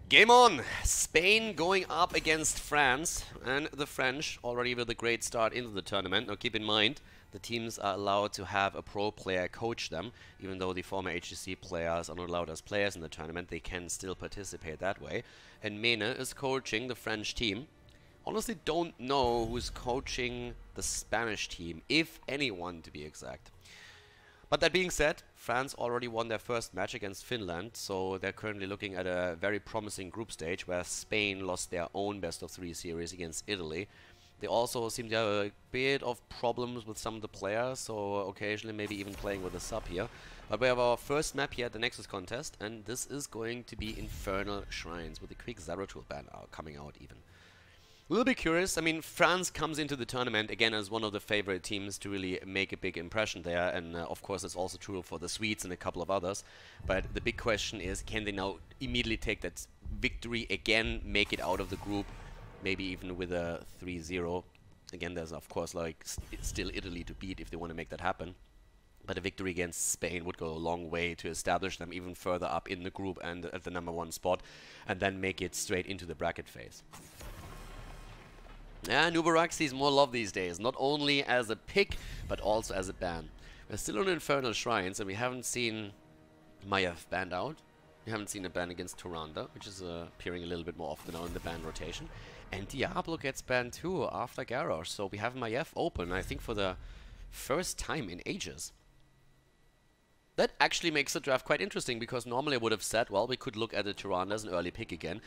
Game on! Spain going up against France, and the French already with a great start into the tournament. Now keep in mind, the teams are allowed to have a pro player coach them, even though the former HGC players are not allowed as players in the tournament, they can still participate that way. And Mene is coaching the French team. Honestly don't know who's coaching the Spanish team, if anyone to be exact. But that being said, France already won their first match against Finland, so they're currently looking at a very promising group stage where Spain lost their own best-of-3 series against Italy. They also seem to have a bit of problems with some of the players, so occasionally maybe even playing with a sub here. But we have our first map here at the Nexus Contest, and this is going to be Infernal Shrines, with a quick Zeratul ban coming out even. We'll be curious. I mean, France comes into the tournament again as one of the favorite teams to really make a big impression there, and of course it's also true for the Swedes and a couple of others. But the big question is, can they now immediately take that victory again, make it out of the group, maybe even with a 3-0. Again, there's of course like still Italy to beat if they want to make that happen. But a victory against Spain would go a long way to establish them even further up in the group and at the #1 spot, and then make it straight into the bracket phase. Yeah, Nubarak sees more love these days, not only as a pick, but also as a ban. We're still on Infernal Shrines, and we haven't seen Maiev banned out. We haven't seen a ban against Tyrande, which is appearing a little bit more often now in the ban rotation. And Diablo gets banned too after Garrosh, so we have Maiev open, I think for the first time in ages. That actually makes the draft quite interesting, because normally I would have said, well, we could look at a Tyrande as an early pick again.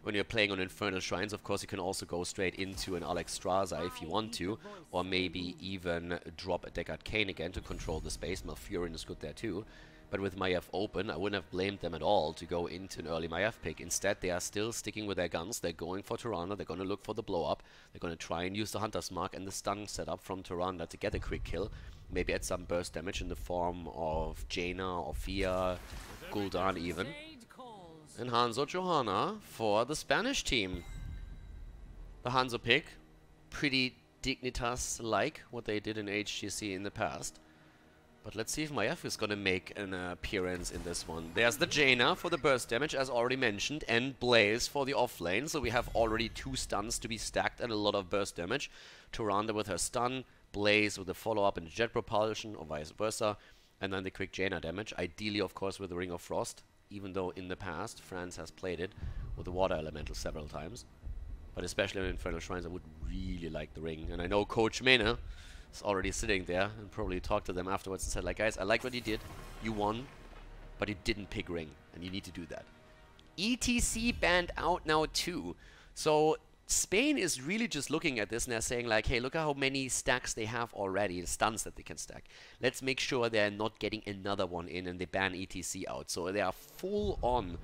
When you're playing on Infernal Shrines, of course, you can also go straight into an Alexstrasza if you want to, or maybe even drop a Deckard Cain again to control the space. Malfurion is good there too. But with Maiev open, I wouldn't have blamed them at all to go into an early Maiev pick. Instead, they are still sticking with their guns. They're going for Tyrande. They're going to look for the blow-up. They're going to try and use the Hunter's Mark and the stun setup from Tyrande to get a quick kill. Maybe add some burst damage in the form of Jaina or Fia, Gul'dan even. And Hanzo Johanna for the Spanish team. The Hanzo pick, pretty Dignitas-like, what they did in HGC in the past. But let's see if Maiev is going to make an appearance in this one. There's the Jaina for the burst damage, as already mentioned, and Blaze for the offlane. So we have already 2 stuns to be stacked and a lot of burst damage. Tyrande with her stun, Blaze with the follow-up and jet propulsion, or vice versa. And then the quick Jaina damage, ideally of course with the Ring of Frost. Even though in the past France has played it with the water elemental several times. But especially in Infernal Shrines, I would really like the ring. And I know Coach Mene is already sitting there and probably talked to them afterwards and said, like, guys, I like what you did. You won, but you didn't pick ring. And you need to do that. ETC banned out now too. So Spain is really just looking at this and they're saying like, hey, look at how many stacks they have already, the stuns that they can stack. Let's make sure they're not getting another one in and they ban ETC out. So they are full on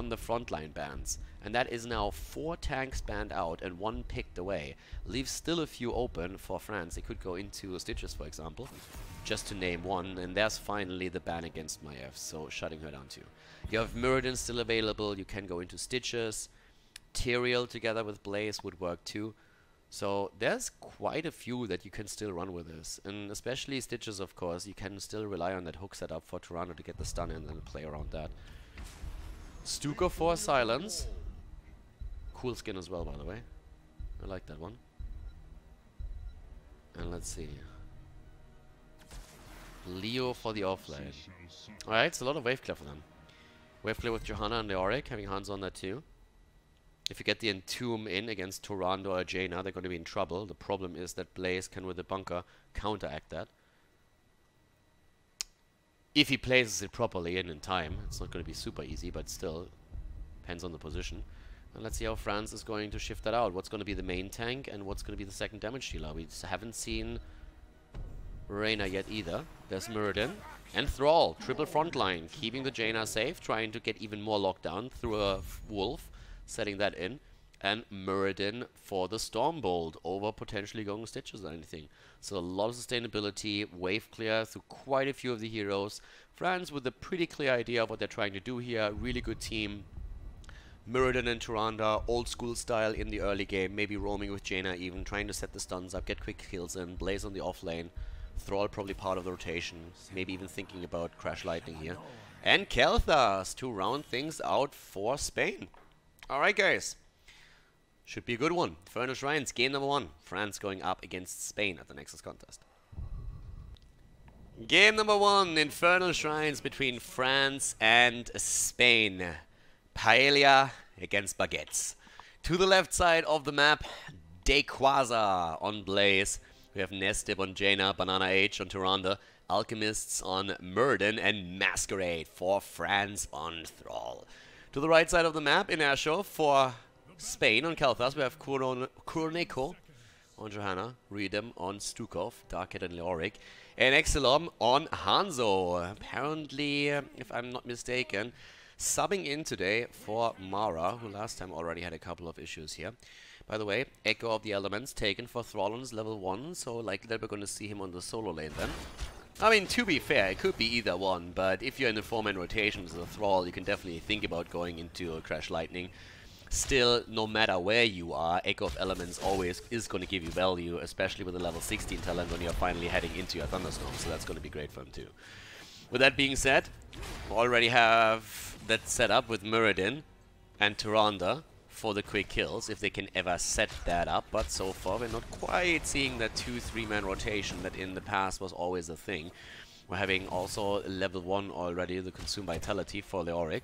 the frontline bans. And that is now 4 tanks banned out and 1 picked away. Leaves still a few open for France. They could go into Stitches, for example, just to name one. And there's finally the ban against Maiev, so shutting her down too. You have Muradin still available. You can go into Stitches. Tyrael together with Blaze would work too. So there's quite a few that you can still run with this. And especially Stitches, of course, you can still rely on that hook setup for Tyrande to get the stun and then play around that. Stuka for Silence. Cool skin as well, by the way. I like that one. And let's see. Leo for the offlane. Alright, it's a lot of wave clear for them. Wave clear with Johanna and the Auric, having Hanzo on that too. If you get the Entomb in against Tyrande or Jaina, they're going to be in trouble. The problem is that Blaze can, with the bunker, counteract that. If he places it properly and in time, it's not going to be super easy, but still, depends on the position. And let's see how France is going to shift that out. What's going to be the main tank and what's going to be the second damage dealer. We haven't seen Reyna yet either. There's Muradin and Thrall, triple frontline, keeping the Jaina safe, trying to get even more lockdown through a Wolf. Setting that in, and Muradin for the Stormbolt over potentially going Stitches or anything. So a lot of sustainability, wave clear through quite a few of the heroes. France with a pretty clear idea of what they're trying to do here. Really good team. Muradin and Tyrande, old school style in the early game, maybe roaming with Jaina even, trying to set the stuns up, get quick kills in, Blaze on the offlane. Thrall probably part of the rotation, maybe even thinking about Crash Lightning here. And Kel'Thas to round things out for Spain. Alright, guys. Should be a good one. Infernal Shrines, game number 1. France going up against Spain at the Nexus Contest. Game number 1, Infernal Shrines between France and Spain. Paella against baguettes. To the left side of the map, Dequaza on Blaze. We have Nestib on Jaina, Banana H on Tyrande, Alchemists on Murden, and Masquerade for France on Thrall. To the right side of the map, in Asho for Spain on Kalthas, we have Kuroneko on Johanna, Reedem on Stukov, Darkhead and Leoric, and Exelom on Hanzo. Apparently, if I'm not mistaken, subbing in today for Mara, who last time already had a couple of issues here. By the way, Echo of the Elements taken for Thrallon's level 1, so likely that we're going to see him on the solo lane then. I mean, to be fair, it could be either one, but if you're in the 4-man rotation as a Thrall, you can definitely think about going into a Crash Lightning. Still, no matter where you are, Echo of Elements always is going to give you value, especially with a level 16 talent when you're finally heading into your Thunderstorm, so that's going to be great for him too. With that being said, we already have that set up with Muradin and Tyrande for the quick kills, if they can ever set that up, but so far we're not quite seeing that 2-3-man rotation that in the past was always a thing. We're having also level 1 already, the Consume Vitality for Leoric.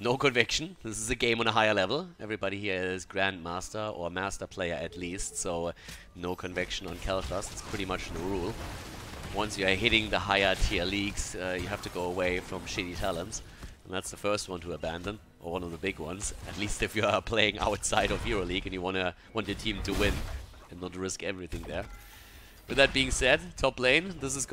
No conviction, this is a game on a higher level. Everybody here is Grandmaster or Master Player at least, so no conviction on Kalthas, it's pretty much the rule. Once you are hitting the higher tier leagues, you have to go away from shitty talents. And that's the first one to abandon, or one of the big ones. At least if you are playing outside of EuroLeague and you want your team to win and not risk everything there. With that being said, top lane, this is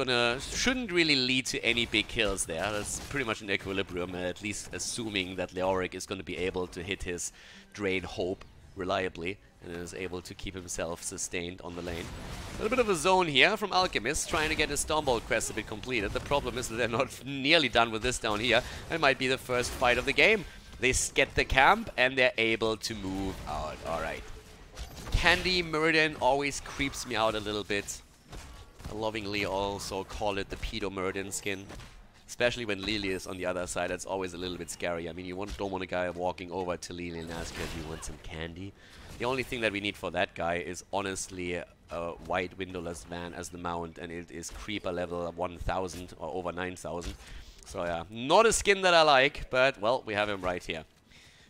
shouldn't really lead to any big kills there. That's pretty much an equilibrium, at least assuming that Leoric is going to be able to hit his Drain Hope reliably and is able to keep himself sustained on the lane. A little bit of a zone here from Alchemist, trying to get his Stormbolt quest a bit completed. The problem is that they're not nearly done with this down here. It might be the first fight of the game. They get the camp and they're able to move out. Alright. Candy Muradin always creeps me out a little bit. I lovingly also call it the Pedo Muradin skin. Especially when Lily is on the other side, that's always a little bit scary. I mean, you don't want a guy walking over to Lily and ask her if you want some candy. The only thing that we need for that guy is honestly a white windowless van as the mount, and it is creeper level 1000 or over 9000. So yeah, not a skin that I like, but well, we have him right here.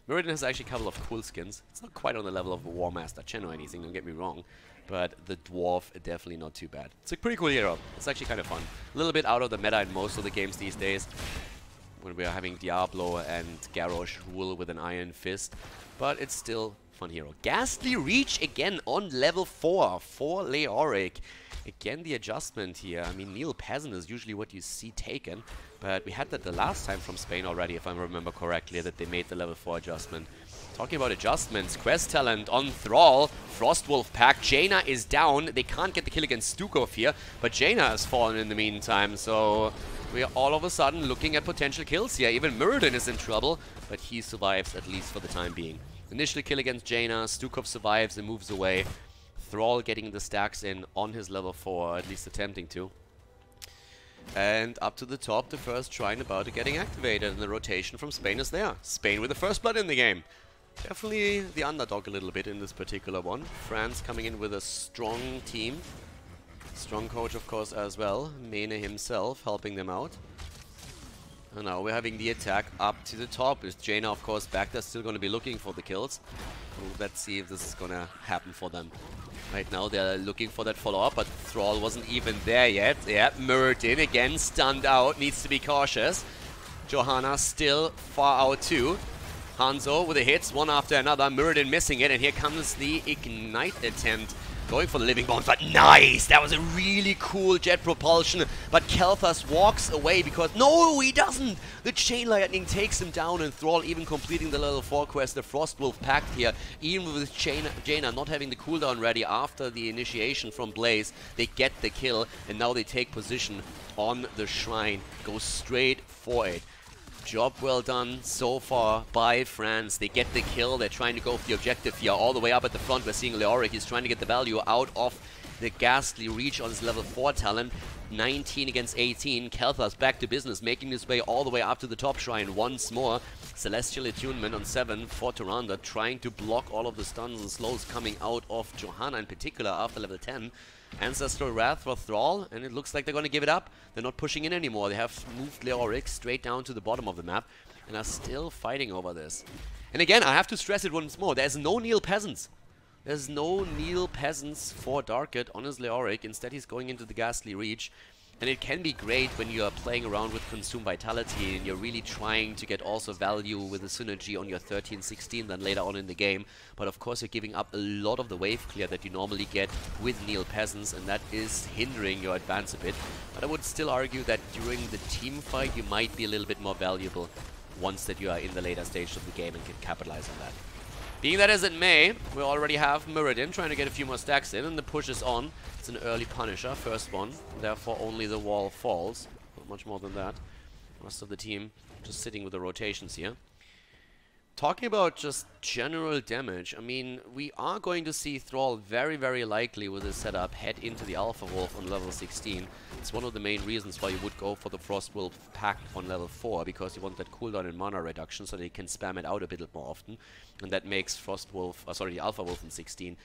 Muradin has actually a couple of cool skins. It's not quite on the level of a War Master Chen or anything, don't get me wrong. But the Dwarf, definitely not too bad. It's a pretty cool hero. It's actually kind of fun. A little bit out of the meta in most of the games these days, when we are having Diablo and Garrosh rule with an Iron Fist. But it's still a fun hero. Ghastly Reach again on level 4 for Leoric. Again, the adjustment here. I mean, Neil Peasant is usually what you see taken. But we had that the last time from Spain already, if I remember correctly, that they made the level 4 adjustment. Talking about adjustments, Quest Talent on Thrall, Frostwolf Pack, Jaina is down, they can't get the kill against Stukov here, but Jaina has fallen in the meantime, so we are all of a sudden looking at potential kills here. Even Muradin is in trouble, but he survives at least for the time being. Initial kill against Jaina, Stukov survives and moves away. Thrall getting the stacks in on his level 4, at least attempting to. And up to the top, the first shrine about to getting activated, and the rotation from Spain is there. Spain with the first blood in the game. Definitely the underdog a little bit in this particular one. France coming in with a strong team. Strong coach, of course, as well. Mene himself helping them out. And now we're having the attack up to the top. Is Jaina, of course, back there, still going to be looking for the kills. So let's see if this is going to happen for them. Right now they're looking for that follow-up, but Thrall wasn't even there yet. Yeah, Muradin again, stunned out, needs to be cautious. Johanna still far out too. Hanzo with the hits, one after another. Muradin missing it, and here comes the Ignite attempt. Going for the Living Bones, but nice! That was a really cool jet propulsion. But Kalthas walks away because... No, he doesn't! The Chain Lightning takes him down, and Thrall even completing the level 4 quest, the Frostwolf Pact here. Even with Jaina not having the cooldown ready after the initiation from Blaze, they get the kill, and now they take position on the shrine. Go straight for it. Job well done so far by France. They get the kill. They're trying to go for the objective here all the way up at the front. We're seeing Leoric is trying to get the value out of the ghastly reach on his level 4 talent. 19 against 18. Khaldor's back to business, making his way all the way up to the top shrine once more. Celestial Attunement on 7 for Tyrande, trying to block all of the stuns and slows coming out of Johanna in particular after level 10. Ancestral Wrath for Thrall, and it looks like they're going to give it up. They're not pushing in anymore. They have moved Leoric straight down to the bottom of the map and are still fighting over this. And again, I have to stress it once more. There's no Neil Peasants. There's no Neil Peasants for Darket on his Leoric. Instead, he's going into the Ghastly Reach. And it can be great when you are playing around with Consume Vitality and you're really trying to get also value with the synergy on your 13-16 then later on in the game. But of course you're giving up a lot of the wave clear that you normally get with Neil Peasants, and that is hindering your advance a bit. But I would still argue that during the team fight you might be a little bit more valuable once that you are in the later stage of the game and can capitalize on that. Being that as it may, we already have Muradin trying to get a few more stacks in, and the push is on. It's an early Punisher, first one, therefore only the wall falls. Not much more than that. Rest of the team just sitting with the rotations here. Talking about just general damage, I mean, we are going to see Thrall very, very likely with his setup head into the Alpha Wolf on level 16. It's one of the main reasons why you would go for the Frost Wolf Pact on level 4, because you want that cooldown and mana reduction so that you can spam it out a bit more often. And that makes the Alpha Wolf in 16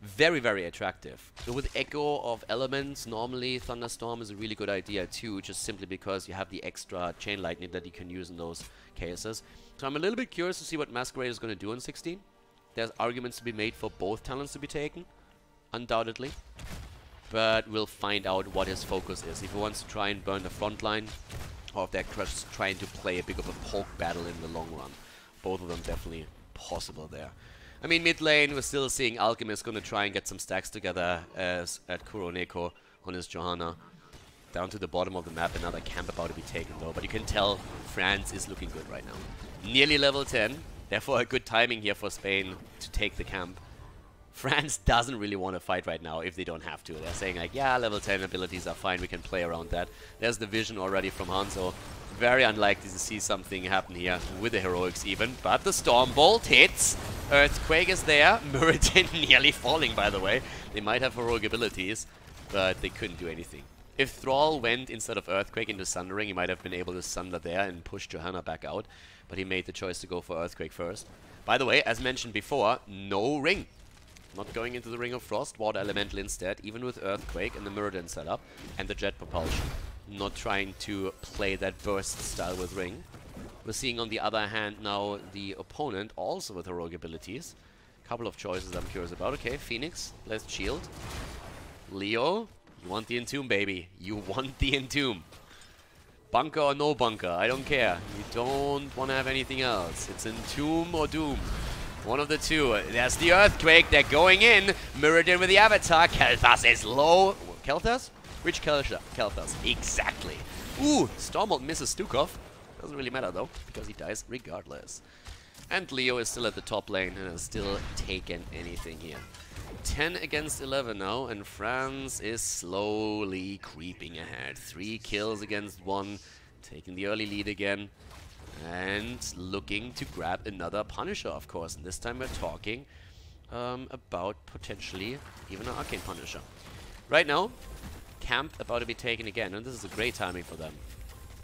very, very attractive. So with Echo of Elements, normally Thunderstorm is a really good idea too, just simply because you have the extra Chain Lightning that you can use in those cases. So I'm a little bit curious to see what Masquerade is going to do in 16. There's arguments to be made for both talents to be taken, undoubtedly. But we'll find out what his focus is. If he wants to try and burn the front line, or if they're just trying to play a bit of a poke battle in the long run. Both of them definitely possible there. I mean, mid lane, we're still seeing Alchemist going to try and get some stacks together as at Kuroneko on his Johanna. Down to the bottom of the map, another camp about to be taken though. But you can tell France is looking good right now. Nearly level 10, therefore a good timing here for Spain to take the camp. France doesn't really want to fight right now if they don't have to. They're saying like, yeah, level 10 abilities are fine, we can play around that. There's the vision already from Hanzo. Very unlikely to see something happen here with the heroics even, but the Stormbolt hits. Earthquake is there. Muradin nearly falling, by the way. They might have heroic abilities, but they couldn't do anything. If Thrall went instead of Earthquake into Sundering, he might have been able to Sunder there and push Johanna back out, but he made the choice to go for Earthquake first. By the way, as mentioned before, no ring. Not going into the Ring of Frost, Water Elemental instead, even with Earthquake and the Muradin setup, and the Jet Propulsion. Not trying to play that burst style with Ring. We're seeing on the other hand now the opponent also with heroic abilities. Couple of choices I'm curious about. Okay, Phoenix, let's shield. Leo, you want the Entomb, baby. You want the Entomb. Bunker or no bunker, I don't care. You don't want to have anything else. It's Entomb or Doom. One of the two. There's the Earthquake, they're going in. Muradin with the Avatar. Kel'Thas is low. Kel'Thas? Which Kel'Thas? Exactly. Ooh, Stormbolt misses Stukov. Doesn't really matter though, because he dies regardless. And Leo is still at the top lane and has still taken anything here. 10 against 11 now, and France is slowly creeping ahead. 3 kills against 1, taking the early lead again. And looking to grab another Punisher, of course. And this time we're talking about potentially even an Arcane Punisher. Right now, camp about to be taken again, and this is a great timing for them.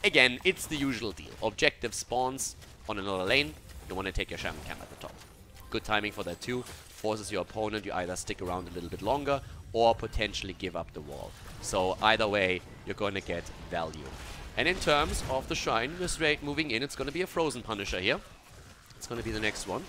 Again, it's the usual deal. Objective spawns on another lane, you want to take your Shaman camp at the top. Good timing for that too. Forces your opponent, you either stick around a little bit longer or potentially give up the wall. So either way, you're going to get value. And in terms of the shrine, we're straight moving in. It's going to be a Frozen Punisher here. It's going to be the next one.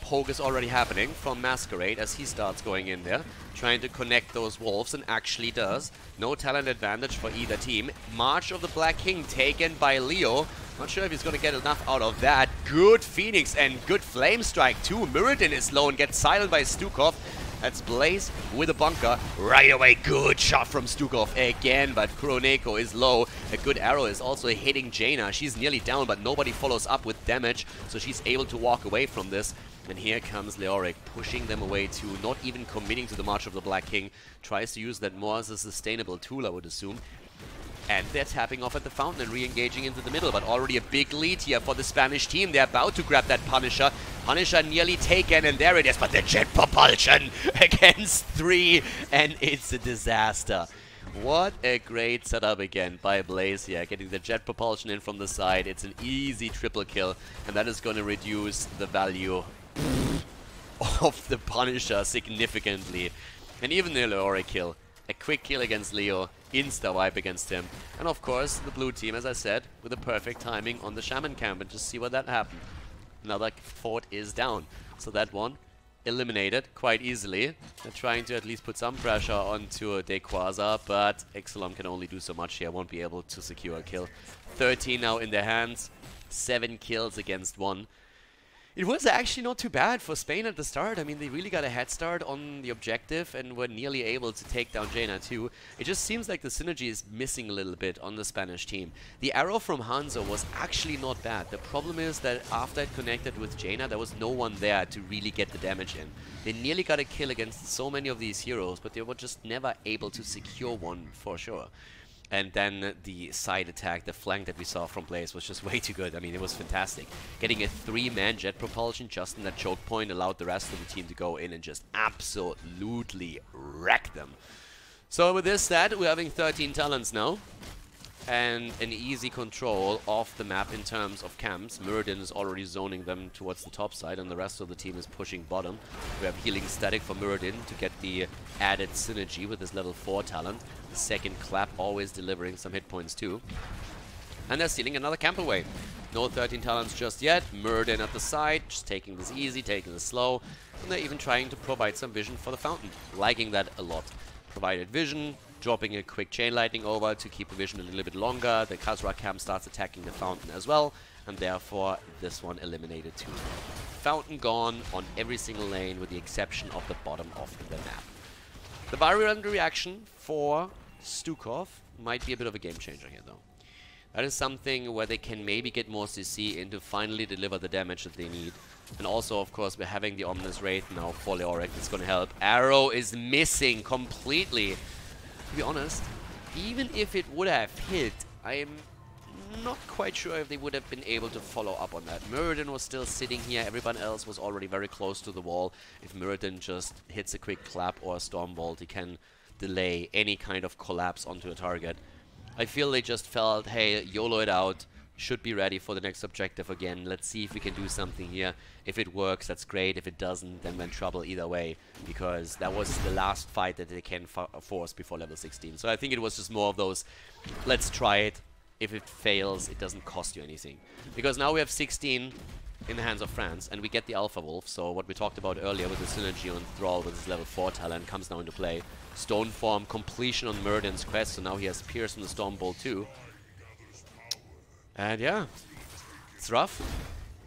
Poke is already happening from Masquerade as he starts going in there, trying to connect those wolves, and actually does. No talent advantage for either team. March of the Black King taken by Leo. Not sure if he's going to get enough out of that. Good Phoenix and good Flame Strike too. Muradin is low and gets silenced by Stukov. That's Blaze with a bunker. Right away, good shot from Stukov again, but Kuroneko is low. A good arrow is also hitting Jaina. She's nearly down, but nobody follows up with damage, so she's able to walk away from this. And here comes Leoric, pushing them away too, not even committing to the March of the Black King. Tries to use that more as a sustainable tool, I would assume. And they're tapping off at the fountain and re-engaging into the middle, but already a big lead here for the Spanish team. They're about to grab that Punisher. Punisher nearly taken, and there it is, but the jet propulsion against 3, and it's a disaster. What a great setup again by Blaze here, getting the jet propulsion in from the side. It's an easy triple kill, and that is going to reduce the value of the Punisher significantly. And even the Leore kill, a quick kill against Leo, insta-wipe against him. And of course, the blue team, as I said, with the perfect timing on the Shaman camp, and just see what that happened. Another fort is down, so that one eliminated quite easily. They're trying to at least put some pressure onto Dequaza, but Exelon can only do so much here, won't be able to secure a kill. 13 now in their hands, 7 kills against 1. It was actually not too bad for Spain at the start. I mean, they really got a head start on the objective and were nearly able to take down Jaina too. It just seems like the synergy is missing a little bit on the Spanish team. The arrow from Hanzo was actually not bad. The problem is that after it connected with Jaina, there was no one there to really get the damage in. They nearly got a kill against so many of these heroes, but they were just never able to secure one for sure. And then the side attack, the flank that we saw from Blaze was just way too good. I mean, it was fantastic. Getting a 3-man jet propulsion just in that choke point allowed the rest of the team to go in and just absolutely wreck them. So with this said, we're having 13 talents now. And an easy control of the map in terms of camps. Muradin is already zoning them towards the top side, and the rest of the team is pushing bottom. We have healing static for Muradin to get the added synergy with his level 4 talent. The second clap always delivering some hit points too. And they're stealing another camp away. No 13 talents just yet. Muradin at the side, just taking this easy, taking this slow. And they're even trying to provide some vision for the fountain. Liking that a lot. Provided vision, dropping a quick chain lightning over to keep the vision a little bit longer. The Khazra camp starts attacking the fountain as well, and therefore this one eliminated too. Fountain gone on every single lane with the exception of the bottom of the map. The virulent reaction for Stukov might be a bit of a game changer here though. That is something where they can maybe get more CC in to finally deliver the damage that they need. And also, of course, we're having the Ominous Wraith now for Leoric. That's going to help. Arrow is missing completely. To be honest, even if it would have hit, I am not quite sure if they would have been able to follow up on that. Muradin was still sitting here. Everyone else was already very close to the wall. If Muradin just hits a quick clap or a Stormbolt, he can delay any kind of collapse onto a target. I feel they just felt, hey, YOLO it out. Should be ready for the next objective again. Let's see if we can do something here. If it works, that's great. If it doesn't, then we're in trouble either way. Because that was the last fight that they can force before level 16. So I think it was just more of those, let's try it. If it fails, it doesn't cost you anything. Because now we have 16 in the hands of France, and we get the Alpha Wolf. So what we talked about earlier with the synergy on Thrall with his level 4 talent comes now into play. Stone Form completion on Muradin's quest, so now he has Pierce from the Stormbolt too. And yeah, it's rough.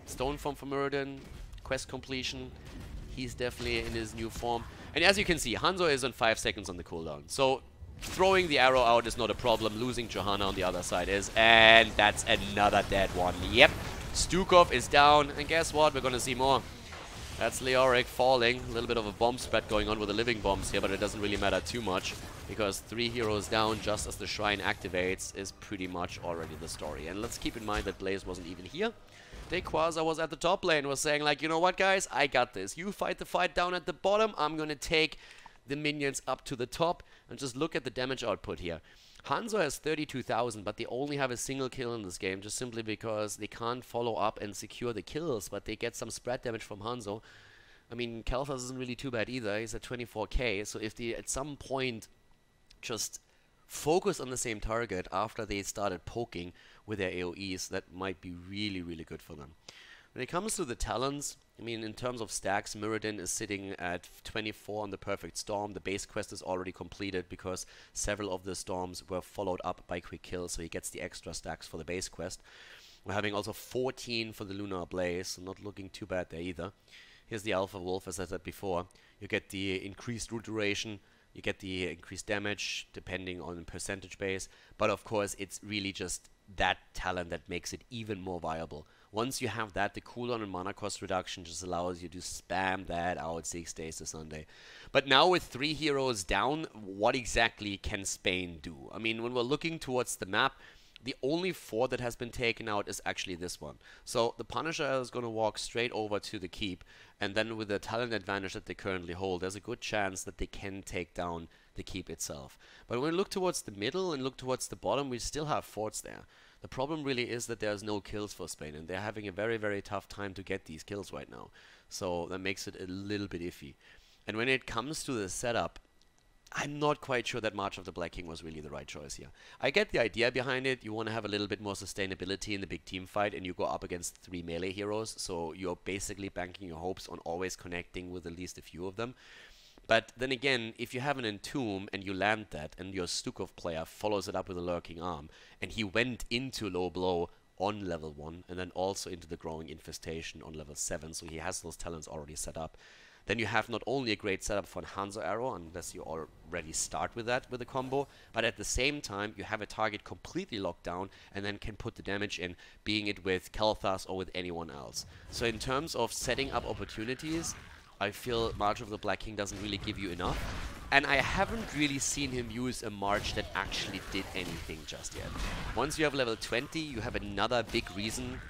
Stone Form for Muradin, quest completion. He's definitely in his new form. And as you can see, Hanzo is on 5 seconds on the cooldown. So throwing the arrow out is not a problem. Losing Johanna on the other side is. And that's another dead one. Yep. Stukov is down. And guess what? We're going to see more. That's Leoric falling. A little bit of a bomb spread going on with the living bombs here, but it doesn't really matter too much. Because 3 heroes down just as the shrine activates is pretty much already the story. And let's keep in mind that Blaze wasn't even here. Dequaza was at the top lane, was saying like, you know what guys, I got this. You fight the fight down at the bottom, I'm gonna take the minions up to the top. And just look at the damage output here. Hanzo has 32,000, but they only have a single kill in this game, just simply because they can't follow up and secure the kills, but they get some spread damage from Hanzo. I mean, Kalthas isn't really too bad either, he's at 24k, so if they at some point just focus on the same target after they started poking with their AoEs, that might be really, really good for them. When it comes to the talents, I mean, in terms of stacks, Muradin is sitting at 24 on the Perfect Storm. The base quest is already completed because several of the storms were followed up by quick kills, so he gets the extra stacks for the base quest. We're having also 14 for the Lunar Blaze, so not looking too bad there either. Here's the Alpha Wolf, as I said before. You get the increased root duration, you get the increased damage, depending on percentage base, but of course it's really just that talent that makes it even more viable. Once you have that, the cooldown and mana cost reduction just allows you to spam that out 6 days to Sunday. But now with 3 heroes down, what exactly can Spain do? I mean, when we're looking towards the map, the only 4 that has been taken out is actually this one. So the Punisher is going to walk straight over to the keep, and then with the talent advantage that they currently hold, there's a good chance that they can take down the keep itself. But when we look towards the middle and look towards the bottom, we still have forts there. The problem really is that there's no kills for Spain, and they're having a very, very tough time to get these kills right now. So that makes it a little bit iffy. And when it comes to the setup, I'm not quite sure that March of the Black King was really the right choice here. I get the idea behind it. You want to have a little bit more sustainability in the big team fight, and you go up against 3 melee heroes, so you're basically banking your hopes on always connecting with at least a few of them. But then again, if you have an Entomb and you land that, and your Stukov player follows it up with a Lurking Arm, and he went into Low Blow on level 1, and then also into the Growing Infestation on level 7, so he has those talents already set up, then you have not only a great setup for Enhancer Arrow, unless you already start with that with a combo, but at the same time you have a target completely locked down and then can put the damage in, being it with Kel'Thas or with anyone else. So in terms of setting up opportunities, I feel March of the Black King doesn't really give you enough. And I haven't really seen him use a March that actually did anything just yet. Once you have level 20, you have another big reason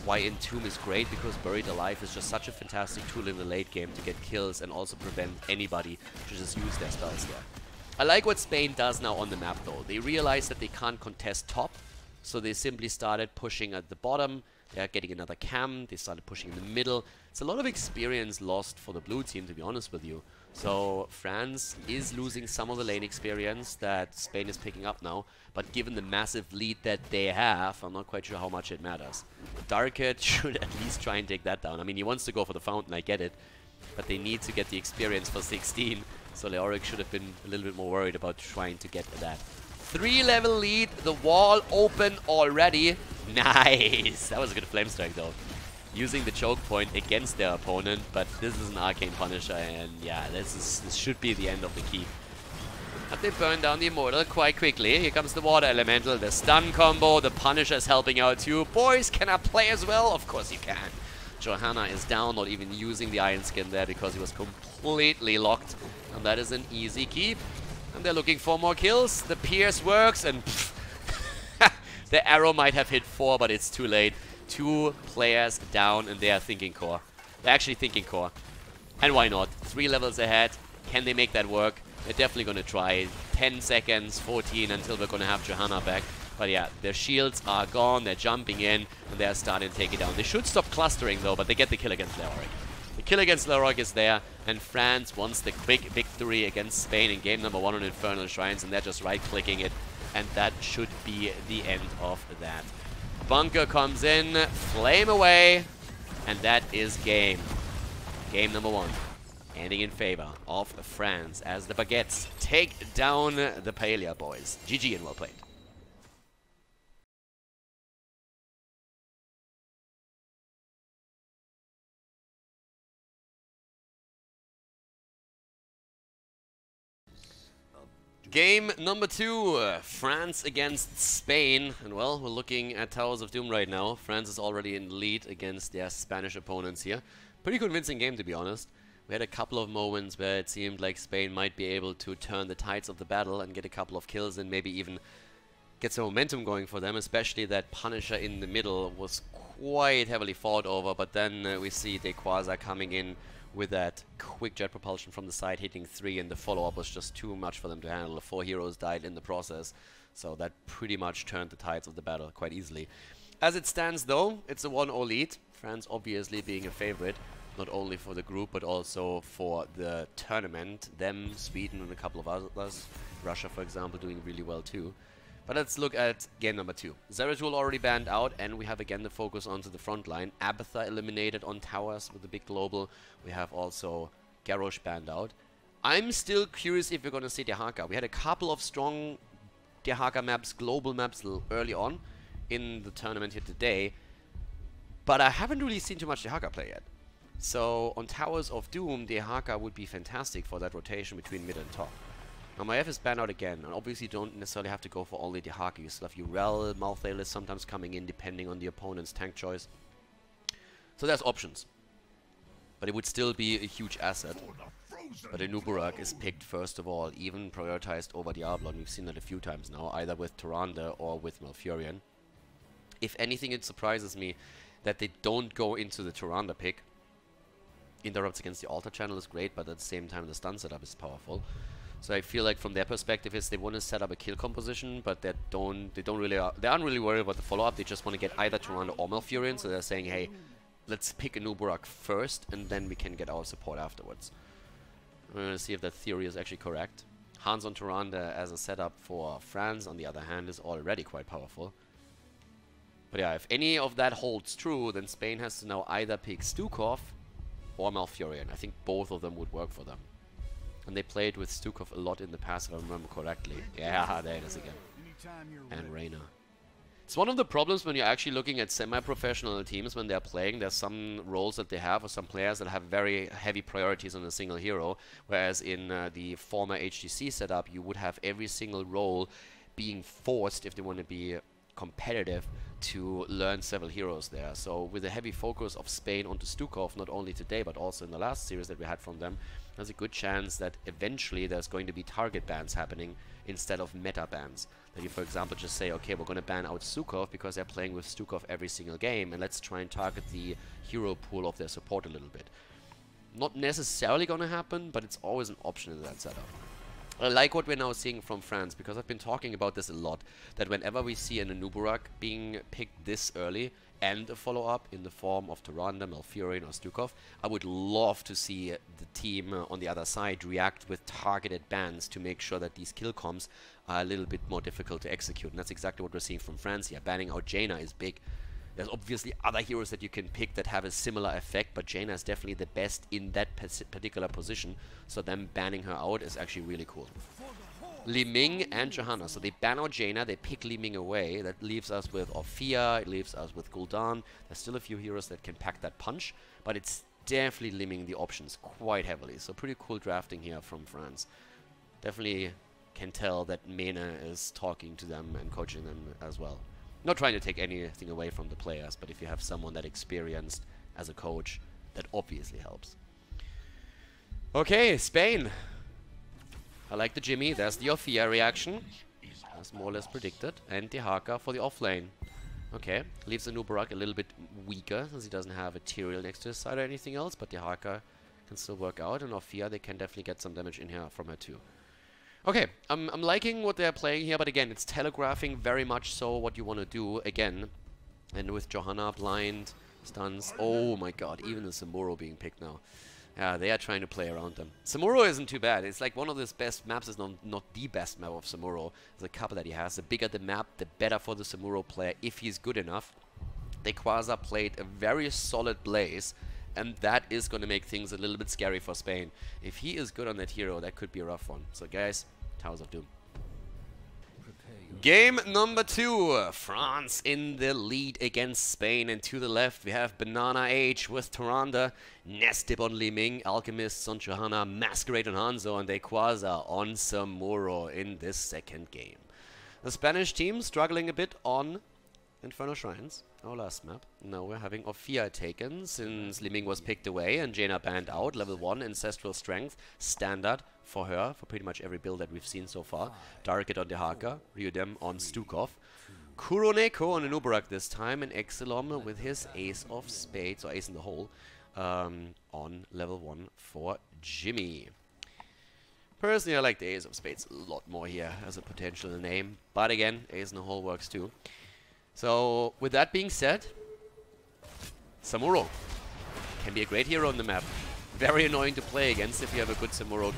why Entomb is great, because Buried Alive is just such a fantastic tool in the late game to get kills and also prevent anybody to just use their spells there. I like what Spain does now on the map though. They realize that they can't contest top, so they simply started pushing at the bottom. They're getting another cam, they started pushing in the middle. It's a lot of experience lost for the blue team, to be honest with you. So France is losing some of the lane experience that Spain is picking up now, but given the massive lead that they have, I'm not quite sure how much it matters. Darkhead should at least try and take that down. I mean, he wants to go for the fountain, I get it, but they need to get the experience for 16, so Leoric should have been a little bit more worried about trying to get that. 3-level lead, the wall open already. Nice! That was a good flame strike though. Using the choke point against their opponent, but this is an Arcane Punisher, and yeah, this should be the end of the keep. But they burn down the Immortal quite quickly. Here comes the Water Elemental, the stun combo, the Punisher is helping out too. Boys, can I play as well? Of course you can. Johanna is down, not even using the Iron Skin there because he was completely locked, and that is an easy keep. And they're looking for more kills. The Pierce works, and the arrow might have hit 4, but it's too late. 2 players down, and they are thinking core. They're actually thinking core. And why not? 3 levels ahead. Can they make that work? They're definitely going to try. 10 seconds, 14 until we're going to have Johanna back. But yeah, their shields are gone. They're jumping in, and they're starting to take it down. They should stop clustering, though, but they get the kill against Leoric. The kill against Leoric is there, and France wants the quick victory against Spain in game number 1 on Infernal Shrines, and they're just right-clicking it, and that should be the end of that. Bunker comes in, flame away, and that is game. Game number 1. Ending in favor of France as the Baguettes take down the Paella boys. GG and well played. Game number 2, France against Spain. And well, we're looking at Towers of Doom right now. France is already in the lead against their Spanish opponents here. Pretty convincing game, to be honest. We had a couple of moments where it seemed like Spain might be able to turn the tides of the battle and get a couple of kills and maybe even get some momentum going for them, especially that Punisher in the middle was quite heavily fought over, but then we see Dequaza coming in with that quick jet propulsion from the side, hitting 3, and the follow-up was just too much for them to handle. 4 heroes died in the process, so that pretty much turned the tides of the battle quite easily. As it stands though, it's a 1-0 lead, France obviously being a favorite, not only for the group but also for the tournament. Them, Sweden and a couple of others, Russia for example, doing really well too. But let's look at game number 2. Zeratul already banned out, and we have again the focus onto the front line. Abatha eliminated on towers with the big global. We have also Garrosh banned out. I'm still curious if we're going to see Dehaka. We had a couple of strong Dehaka maps, global maps early on in the tournament here today, but I haven't really seen too much Dehaka play yet. So on Towers of Doom, Dehaka would be fantastic for that rotation between mid and top. Now my F is banned out again, and obviously you don't necessarily have to go for only Dehaka. You still have Urel, Malthael is sometimes coming in depending on the opponent's tank choice. So there's options. But it would still be a huge asset. But Anubarak is picked first of all, even prioritized over Diablo, and we've seen that a few times now, either with Tyrande or with Malfurion. If anything, it surprises me that they don't go into the Tyrande pick. Interrupts against the altar channel is great, but at the same time the stun setup is powerful. So I feel like from their perspective is they want to set up a kill composition, but they aren't really worried about the follow-up. They just want to get either Tyrande or Malfurion, so they're saying, hey, let's pick Anubarak first, and then we can get our support afterwards. We're going to see if that theory is actually correct. Hans on Tyrande as a setup for France, on the other hand, is already quite powerful. But yeah, if any of that holds true, then Spain has to now either pick Stukov or Malfurion. I think both of them would work for them. And they played with Stukov a lot in the past, if I remember correctly. Yeah, there it is again. And Reyna. It's one of the problems when you're actually looking at semi-professional teams when they're playing. There's some roles that they have, or some players that have very heavy priorities on a single hero. Whereas in the former HGC setup, you would have every single role being forced, if they want to be competitive, to learn several heroes there. So with a heavy focus of Spain onto Stukov, not only today but also in the last series that we had from them, there's a good chance that eventually there's going to be target bans happening instead of meta bans. That you, for example, just say, okay, we're going to ban out Stukov because they're playing with Stukov every single game, and let's try and target the hero pool of their support a little bit. Not necessarily going to happen, but it's always an option in that setup. I like what we're now seeing from France, because I've been talking about this a lot, that whenever we see an Anubarak being picked this early and a follow-up in the form of Tyrande, Malfurion or Stukov, I would love to see the team on the other side react with targeted bans to make sure that these kill comms are a little bit more difficult to execute. And that's exactly what we're seeing from France here. Banning out Jaina is big. There's obviously other heroes that you can pick that have a similar effect, but Jaina is definitely the best in that particular position, so them banning her out is actually really cool. Li Ming and Johanna, so they ban out Jaina, they pick Li Ming away. That leaves us with Orphea, it leaves us with Gul'dan. There's still a few heroes that can pack that punch, but it's definitely limiting the options quite heavily. So pretty cool drafting here from France. Definitely can tell that Mene is talking to them and coaching them as well. Not trying to take anything away from the players, but if you have someone that experienced as a coach, that obviously helps. Okay, Spain. I like the Jimmy. There's the Orphea reaction. That's more or less predicted. And the Haka for the offlane. Okay, leaves Anubarak a little bit weaker, since he doesn't have a Tyrael next to his side or anything else, but the Haka can still work out, and Orphea, they can definitely get some damage in here from her too. Okay, I'm liking what they're playing here, but again, it's telegraphing very much so what you want to do again. And with Johanna blind, stuns, oh my god, even the Samuro being picked now. Yeah, they are trying to play around them. Samuro isn't too bad. It's like one of his best maps, is not the best map of Samuro. There's a couple that he has. The bigger the map, the better for the Samuro player, if he's good enough. Dequaza played a very solid Blaze, and that is going to make things a little bit scary for Spain. If he is good on that hero, that could be a rough one. So guys, Towers of Doom. Game number 2. France in the lead against Spain. And to the left, we have Banana Age with Tyrande, Nestib on Li Ming, Alchemists on Johanna, Masquerade on Hanzo, and Dequaza on Samuro in this second game. The Spanish team struggling a bit on Infernal Shrines, our last map. Now we're having Orphea taken, since Li Ming was picked away and Jaina banned out. Level 1 Ancestral Strength, standard for her, for pretty much every build that we've seen so far. Darket on Dehaka, Ryudem on Stukov. Kuroneko on Anubarak this time, and Exelom with his Ace of Spades, or Ace in the Hole, on level 1 for Jimmy. Personally, I like the Ace of Spades a lot more here as a potential name, but again, Ace in the Hole works too. So, with that being said, Samuro can be a great hero on the map. Very annoying to play against if you have a good Samuro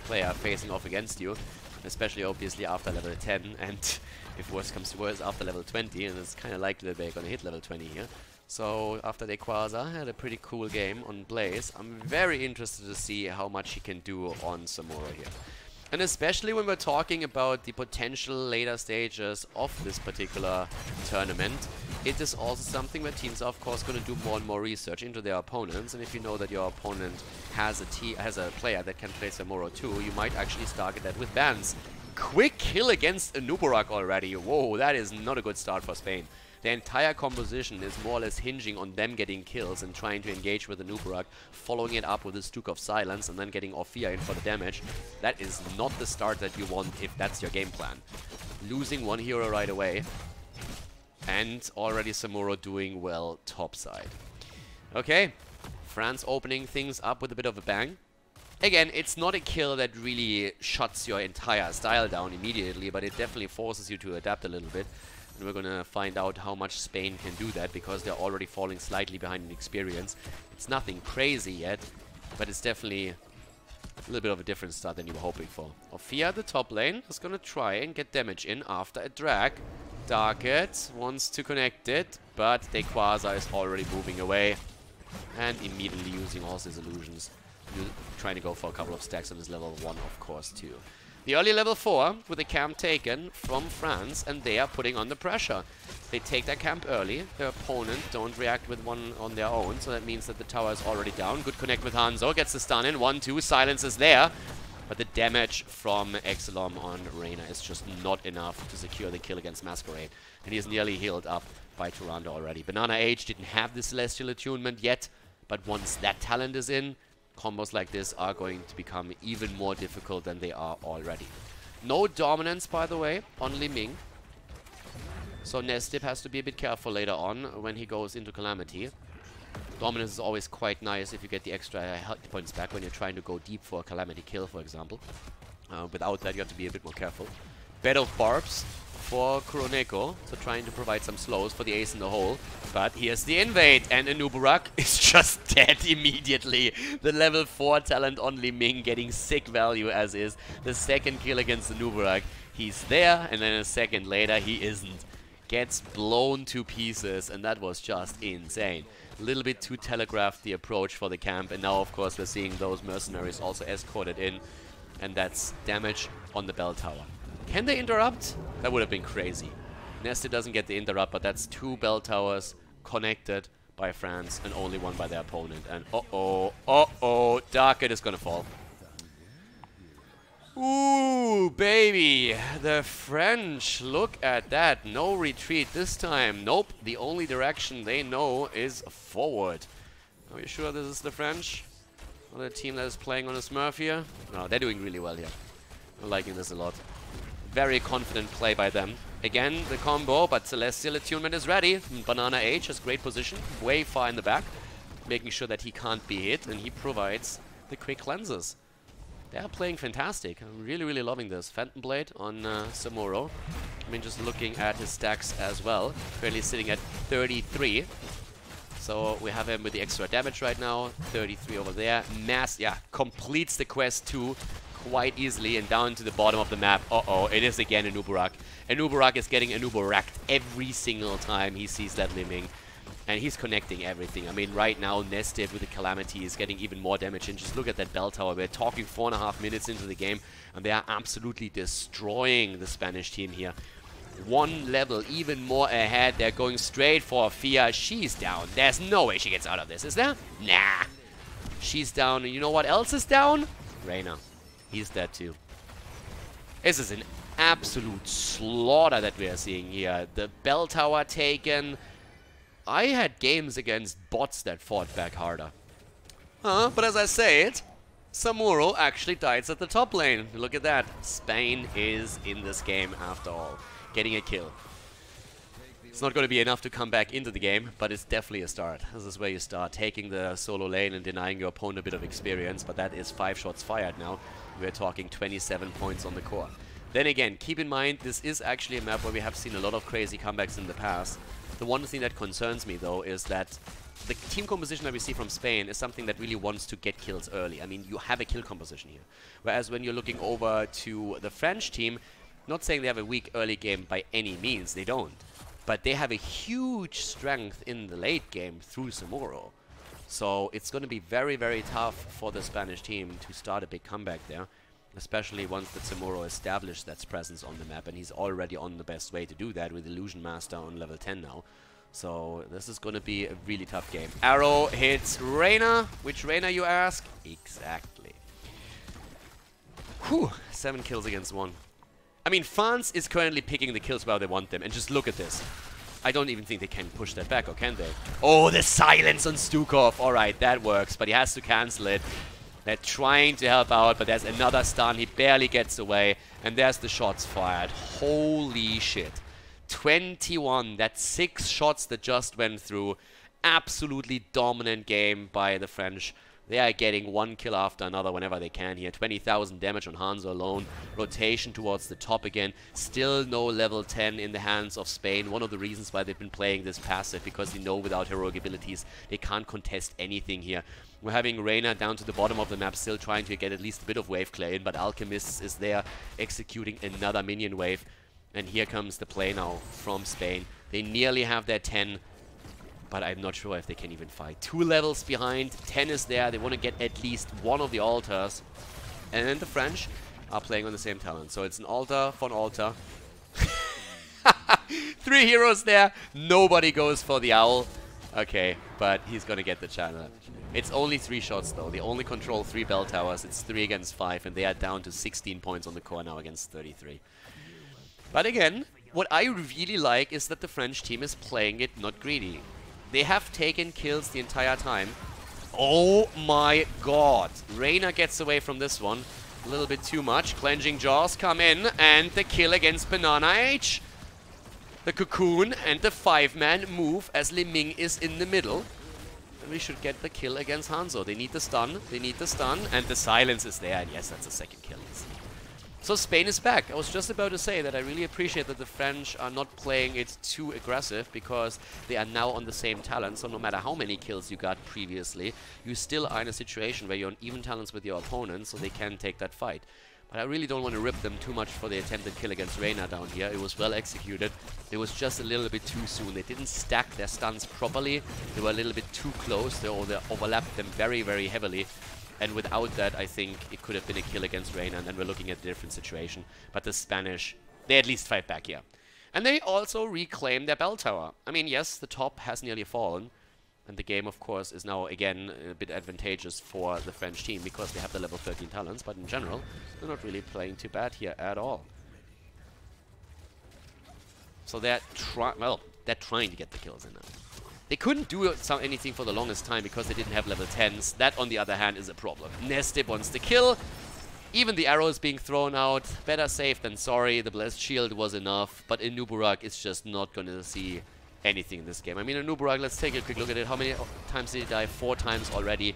player facing off against you, especially obviously after level 10, and if worse comes to worse, after level 20, and it's kind of likely that they're going to hit level 20 here. So, after Dequaza had a pretty cool game on Blaze, I'm very interested to see how much he can do on Samuro here. And especially when we're talking about the potential later stages of this particular tournament, it is also something where teams are of course going to do more and more research into their opponents, and if you know that your opponent has a player that can play Samuro too, you might actually target that with bans. Quick kill against Anubarak already. Whoa, that is not a good start for Spain. Their entire composition is more or less hinging on them getting kills and trying to engage with the Nubarak, following it up with the Stuke of Silence and then getting Orphea in for the damage. That is not the start that you want if that's your game plan. Losing one hero right away. And already Samuro doing well topside. Okay, France opening things up with a bit of a bang. Again, it's not a kill that really shuts your entire style down immediately, but it definitely forces you to adapt a little bit. And we're gonna find out how much Spain can do that, because they're already falling slightly behind in experience. It's nothing crazy yet, but it's definitely a little bit of a different start than you were hoping for. Orphea, the top lane, is gonna try and get damage in after a drag. Darket wants to connect it, but Dequaza is already moving away. And immediately using all his illusions. Trying to go for a couple of stacks on his level 1, of course, too. The early level 4 with the camp taken from France, and they are putting on the pressure. They take their camp early. Their opponent don't react with one on their own, so that means that the tower is already down. Good connect with Hanzo, gets the stun in. 1-2, silence is there. But the damage from Exelom on Reyna is just not enough to secure the kill against Masquerade. And he is nearly healed up by Tyrande already. Banana Age didn't have the Celestial Attunement yet, but once that talent is in, combos like this are going to become even more difficult than they are already. No dominance, by the way, on Li Ming. So Nestip has to be a bit careful later on when he goes into Calamity. Dominance is always quite nice if you get the extra health points back when you're trying to go deep for a Calamity kill, for example. Without that, you have to be a bit more careful. Bed of Barbs for Kuroneko, so trying to provide some slows for the ace in the hole. But here's the invade, and Anubarak is just dead immediately. The level 4 talent on Li Ming getting sick value as is. The second kill against Anubarak. He's there, and then a second later he isn't. Gets blown to pieces, and that was just insane. A little bit too telegraphed the approach for the camp, and now of course we're seeing those mercenaries also escorted in, and that's damage on the bell tower. Can they interrupt? That would have been crazy. Nested doesn't get the interrupt, but that's 2 bell towers connected by France and only one by their opponent. And Darket is gonna fall. Ooh, baby, the French, look at that. No retreat this time. Nope, the only direction they know is forward. Are you sure this is the French? Or the team that is playing on a Smurf here? No, they're doing really well here. I'm liking this a lot. Very confident play by them. Again, the combo, but Celestial Attunement is ready. Banana Age has great position, way far in the back, making sure that he can't be hit, and he provides the quick cleanses. They are playing fantastic. I'm really, really loving this. Phantom Blade on Samuro. I mean, just looking at his stacks as well. Currently sitting at 33. So we have him with the extra damage right now. 33 over there. Completes the quest too quite easily and down to the bottom of the map. It is again Anubarak. Anubarak is getting Anubaraked every single time he sees that Li Ming. And he's connecting everything. I mean, right now, Nestip with the Calamity is getting even more damage. And just look at that bell tower. We're talking 4.5 minutes into the game, and they are absolutely destroying the Spanish team here. One level even more ahead. They're going straight for Orphea. She's down. There's no way she gets out of this, is there? Nah. She's down. And you know what else is down? Reyna. He's dead too. This is an absolute slaughter that we are seeing here. The bell tower taken. I had games against bots that fought back harder. But as I say it, Samuro actually dies at the top lane. Look at that. Spain is in this game after all. Getting a kill. It's not going to be enough to come back into the game, but it's definitely a start. This is where you start taking the solo lane and denying your opponent a bit of experience, but that is 5 shots fired now. We're talking 27 points on the core. Then again, keep in mind, this is actually a map where we have seen a lot of crazy comebacks in the past. The one thing that concerns me, though, is that the team composition that we see from Spain is something that really wants to get kills early. I mean, you have a kill composition here. Whereas when you're looking over to the French team, not saying they have a weak early game by any means, they don't. But they have a huge strength in the late game through Samuro. So it's going to be very, very tough for the Spanish team to start a big comeback there. Especially once that Samuro established that presence on the map, and he's already on the best way to do that with Illusion Master on level 10 now. So this is going to be a really tough game. Arrow hits Reyna. Which Reyna, you ask? Exactly. Whew, 7 kills against 1. I mean, France is currently picking the kills where they want them, and just look at this. I don't even think they can push that back, or can they? Oh, the silence on Stukov. Alright, that works, but he has to cancel it. They're trying to help out, but there's another stun. He barely gets away, and there's the shots fired. Holy shit. 21, that's 6 shots that just went through. Absolutely dominant game by the French. They are getting one kill after another whenever they can here. 20,000 damage on Hanzo alone. Rotation towards the top again. Still no level 10 in the hands of Spain. One of the reasons why they've been playing this passive, because they know without heroic abilities they can't contest anything here. We're having Reyna down to the bottom of the map, still trying to get at least a bit of wave clear in, but Alchemist is there executing another minion wave. And here comes the play now from Spain. They nearly have their 10. But I'm not sure if they can even fight. 2 levels behind, 10 is there. They want to get at least one of the altars. And then the French are playing on the same talent. So it's an altar for an altar. 3 heroes there. Nobody goes for the owl. Okay, but he's going to get the channel. It's only 3 shots though. They only control 3 bell towers. It's 3 against 5. And they are down to 16 points on the core now against 33. But again, what I really like is that the French team is playing it not greedy. They have taken kills the entire time. Oh my god. Reyna gets away from this one. A little bit too much. Clenching Jaws come in. And the kill against Banana H. The Cocoon and the 5-man move as Li Ming is in the middle. And we should get the kill against Hanzo. They need the stun. They need the stun. And the silence is there. And yes, that's a second kill. So Spain is back. I was just about to say that I really appreciate that the French are not playing it too aggressive, because they are now on the same talent. So no matter how many kills you got previously, you still are in a situation where you're on even talents with your opponent, so they can take that fight. But I really don't want to rip them too much for the attempted kill against Reyna down here. It was well executed. It was just a little bit too soon. They didn't stack their stuns properly. They were a little bit too close. They overlapped them very, very heavily. And without that, I think it could have been a kill against Reyna, and then we're looking at a different situation. But the Spanish, they at least fight back here. And they also reclaim their bell tower. I mean, yes, the top has nearly fallen. And the game, of course, is now, again, a bit advantageous for the French team, because they have the level 13 talents. But in general, they're not really playing too bad here at all. So they're trying to get the kills in now. They couldn't do anything for the longest time because they didn't have level 10s. That, on the other hand, is a problem. Nestip wants the kill. Even the arrow is being thrown out. Better safe than sorry. The Blessed Shield was enough. But Inuburak is just not going to see anything in this game. I mean, Inuburak, let's take a quick look at it. How many times did he die? 4 times already.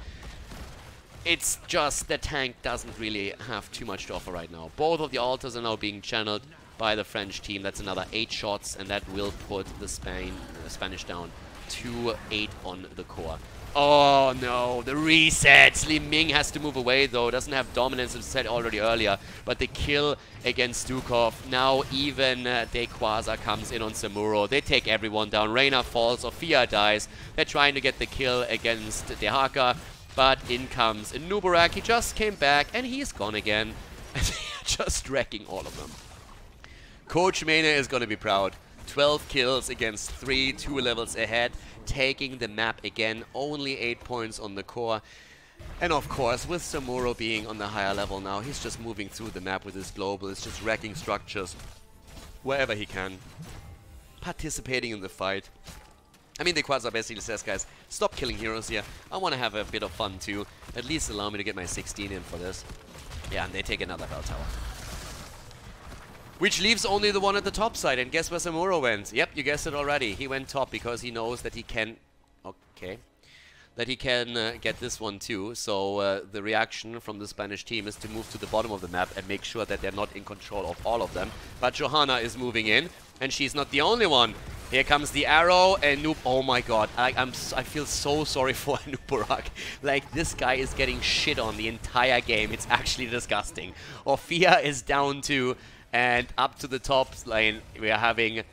It's just the tank doesn't really have too much to offer right now. Both of the altars are now being channeled by the French team. That's another 8 shots, and that will put the Spanish down. 2-8 on the core. Oh no, the resets. Li Ming has to move away though. Doesn't have dominance, as said already earlier. But the kill against Stukov. Now even Dequaza comes in on Samuro. They take everyone down. Reyna falls. Sofia dies. They're trying to get the kill against Dehaka. But in comes Nubarak. He just came back and he's gone again. Just wrecking all of them. Coach Mene is going to be proud. 12 kills against 3, 2 levels ahead, taking the map again, only 8 points on the core. And of course, with Samuro being on the higher level now, he's just moving through the map with his global, he's just wrecking structures wherever he can, participating in the fight. I mean, the Quasar basically says, guys, stop killing heroes here, I want to have a bit of fun too, at least allow me to get my 16 in for this. Yeah, and they take another bell tower. Which leaves only the one at the top side, and guess where Samuro went? Yep, you guessed it already. He went top because he knows that he can... Okay. That he can get this one too. So the reaction from the Spanish team is to move to the bottom of the map and make sure that they're not in control of all of them. But Johanna is moving in, and she's not the only one. Here comes the arrow, and Noob... Oh my god, I feel so sorry for Nubarak. Like, this guy is getting shit on the entire game. It's actually disgusting. Orphea is down too. And up to the top lane, we are having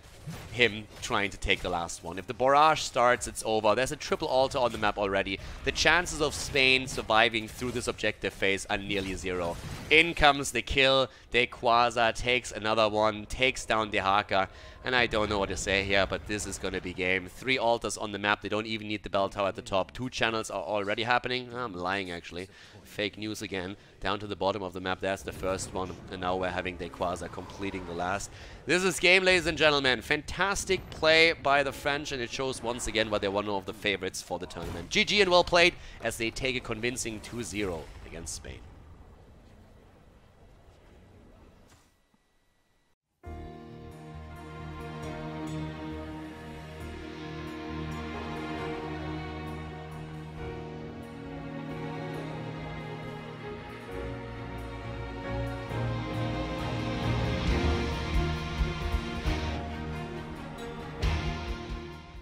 him trying to take the last one. If the barrage starts, it's over. There's a triple altar on the map already. The chances of Spain surviving through this objective phase are nearly 0. In comes the kill. Dequaza takes another one, takes down Dehaka. And I don't know what to say here, but this is going to be game. 3 altars on the map. They don't even need the bell tower at the top. 2 channels are already happening. I'm lying, actually. Fake news again. Down to the bottom of the map, there's the first one. And now we're having Dequaza completing the last. This is game, ladies and gentlemen. Fantastic play by the French, and it shows once again why they're one of the favorites for the tournament. GG and well played as they take a convincing 2-0 against Spain.